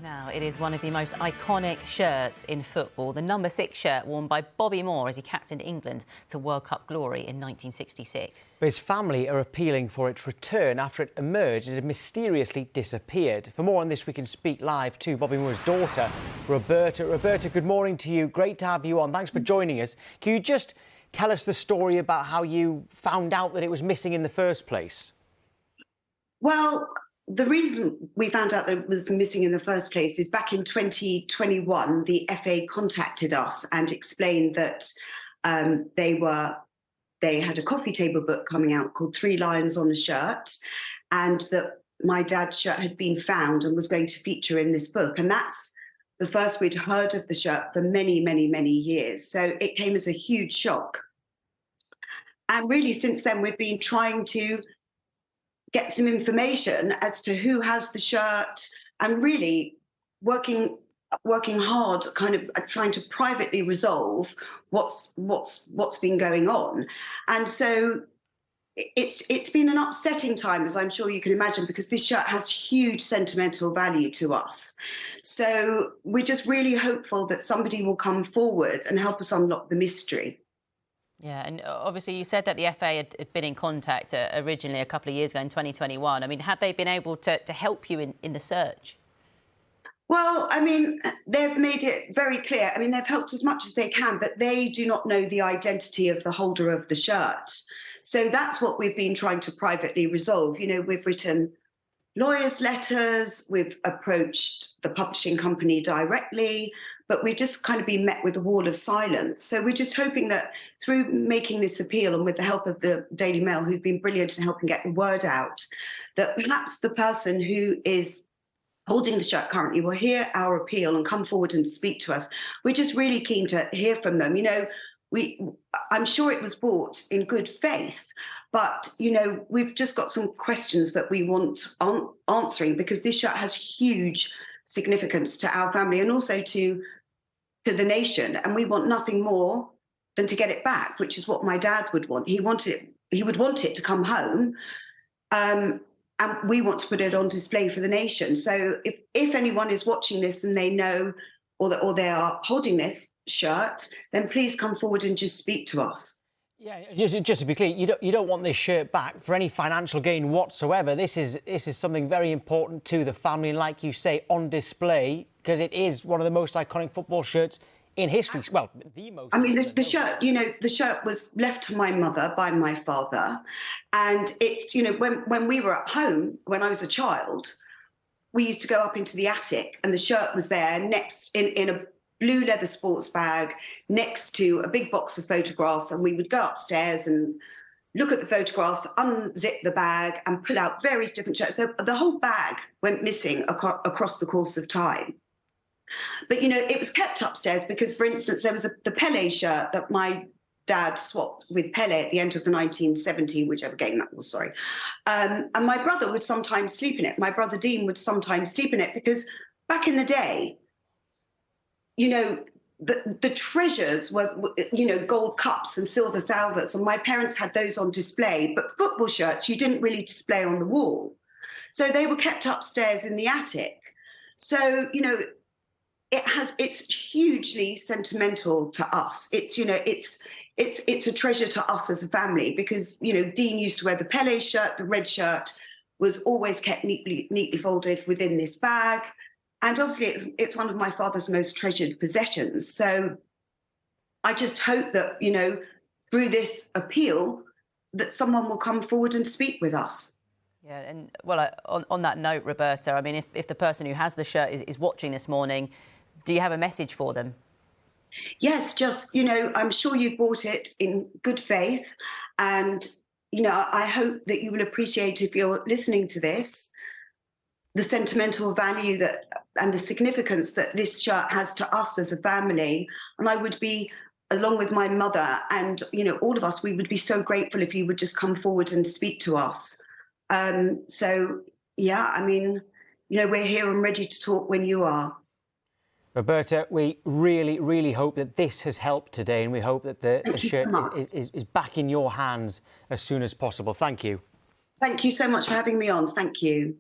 Now, it is one of the most iconic shirts in football, the number 6 shirt worn by Bobby Moore as he captained England to World Cup glory in 1966. His family are appealing for its return after it emerged it had mysteriously disappeared. For more on this, we can speak live to Bobby Moore's daughter, Roberta. Roberta, good morning to you. Great to have you on. Thanks for joining us. Can you just tell us the story about how you found out that it was missing in the first place? Well, the reason we found out that it was missing in the first place is back in 2021, the FA contacted us and explained that they had a coffee table book coming out called 3 Lions on a Shirt, and that my dad's shirt had been found and was going to feature in this book. And that's the first we'd heard of the shirt for many, many, many years. So it came as a huge shock. And really, since then, we've been trying to get some information as to who has the shirt, and really working hard, kind of trying to privately resolve what's been going on. And so it's been an upsetting time, as I'm sure you can imagine, because this shirt has huge sentimental value to us. So we're just really hopeful that somebody will come forward and help us unlock the mystery. Yeah, and obviously you said that the FA had been in contact originally a couple of years ago in 2021. I mean, had they been able to help you in the search? Well, I mean, they've made it very clear. I mean, they've helped as much as they can, but they do not know the identity of the holder of the shirt. So that's what we've been trying to privately resolve. You know, we've written lawyers' letters, we've approached the publishing company directly, but we've just kind of been met with a wall of silence. So we're just hoping that through making this appeal, and with the help of the Daily Mail, who've been brilliant in helping get the word out, that perhaps the person who is holding the shirt currently will hear our appeal and come forward and speak to us. We're just really keen to hear from them. You know, I'm sure it was bought in good faith, but, you know, we've just got some questions that we want answering, because this shirt has huge significance to our family and also to the nation. And we want nothing more than to get it back, which is what my dad would want. He would want it to come home. And we want to put it on display for the nation. So if anyone is watching this and they know or they are holding this shirt, then please come forward and just speak to us. Yeah, just to be clear, you don't want this shirt back for any financial gain whatsoever. This is something very important to the family, and like you say, on display, because it is one of the most iconic football shirts in history. Well, the most. I mean, the shirt, you know, the shirt was left to my mother by my father, and it's, you know, when we were at home, when I was a child, we used to go up into the attic, and the shirt was there next in a blue leather sports bag next to a big box of photographs, and we would go upstairs and look at the photographs, unzip the bag and pull out various different shirts. The whole bag went missing across the course of time. But, you know, it was kept upstairs because, for instance, there was the Pelé shirt that my dad swapped with Pelé at the end of the 1970, whichever game that was, sorry. And my brother would sometimes sleep in it. My brother Dean would sometimes sleep in it, because back in the day, you know, the treasures were, you know, gold cups and silver salvers, and my parents had those on display. But football shirts you didn't really display on the wall. So they were kept upstairs in the attic. So, you know, it's hugely sentimental to us. It's, you know, it's a treasure to us as a family, because, you know, Dean used to wear the Pelé shirt. The red shirt was always kept neatly folded within this bag. And obviously it's one of my father's most treasured possessions. So I just hope that, you know, through this appeal, that someone will come forward and speak with us. Yeah, and well, on that note, Roberta, I mean, if the person who has the shirt is watching this morning, do you have a message for them? Yes, just, you know, I'm sure you've bought it in good faith. And, you know, I hope that you will appreciate, if you're listening to this, the sentimental value that and the significance that this shirt has to us as a family. And I would be, along with my mother and, you know, all of us, we would be so grateful if you would just come forward and speak to us. So, yeah, I mean, you know, we're here and ready to talk when you are. Roberta, we really, really hope that this has helped today, and we hope that the shirt is back in your hands as soon as possible. Thank you. Thank you so much for having me on. Thank you.